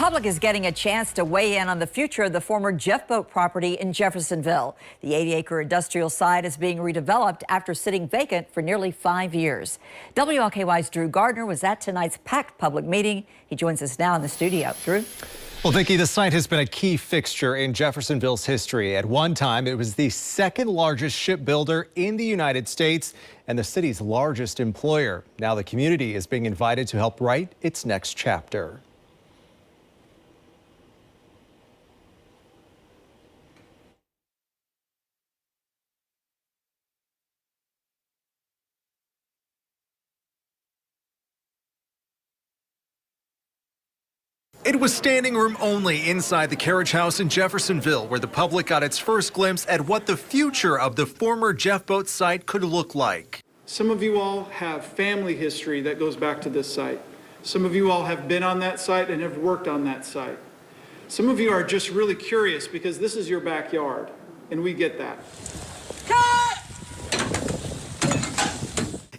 public is getting a chance to weigh in on the future of the former Jeff Boat property in Jeffersonville. The 80-acre industrial site is being redeveloped after sitting vacant for nearly 5 years. WLKY's Drew Gardner was at tonight's packed public meeting. He joins us now in the studio. Drew? Well, Vicki, the site has been a key fixture in Jeffersonville's history. At one time, it was the second largest shipbuilder in the United States and the city's largest employer. Now the community is being invited to help write its next chapter. It was standing room only inside the Carriage House in Jeffersonville, where the public got its first glimpse at what the future of the former Jeff Boat site could look like. Some of you all have family history that goes back to this site. Some of you all have been on that site and have worked on that site. Some of you are just really curious because this is your backyard, and we get that.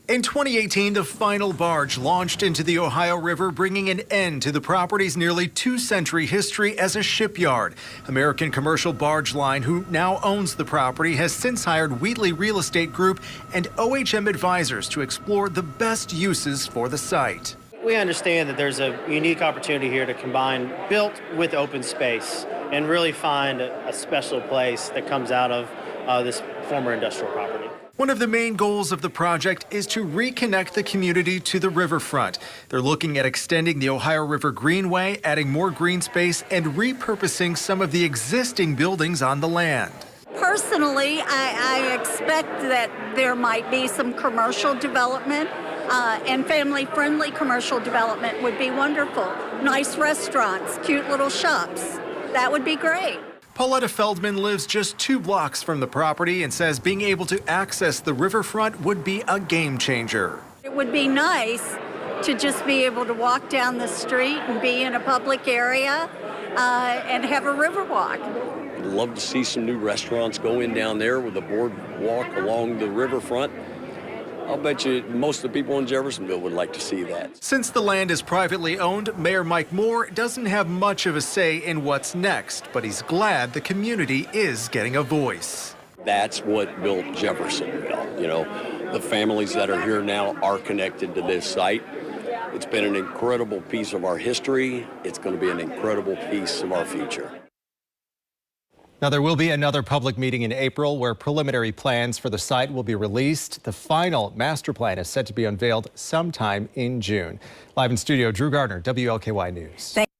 In 2018, the final barge launched into the Ohio River, bringing an end to the property's nearly two-century history as a shipyard. American Commercial Barge Line, who now owns the property, has since hired Wheatley Real Estate Group and OHM Advisors to explore the best uses for the site. We understand that there's a unique opportunity here to combine built with open space and really find a special place that comes out of this former industrial property. One of the main goals of the project is to reconnect the community to the riverfront. They're looking at extending the Ohio River Greenway, adding more green space, and repurposing some of the existing buildings on the land. Personally, I expect that there might be some commercial development, and family-friendly commercial development would be wonderful. Nice restaurants, cute little shops. That would be great. Pauletta Feldman lives just 2 blocks from the property and says being able to access the riverfront would be a game changer. It would be nice to just be able to walk down the street and be in a public area and have a river walk. I'd love to see some new restaurants go in down there with a boardwalk along the riverfront. I'll bet you most of the people in Jeffersonville would like to see that. Since the land is privately owned, Mayor Mike Moore doesn't have much of a say in what's next, but he's glad the community is getting a voice. That's what built Jeffersonville. You know, the families that are here now are connected to this site. It's been an incredible piece of our history. It's going to be an incredible piece of our future. Now, there will be another public meeting in April where preliminary plans for the site will be released. The final master plan is set to be unveiled sometime in June. Live in studio, Drew Gardner, WLKY News.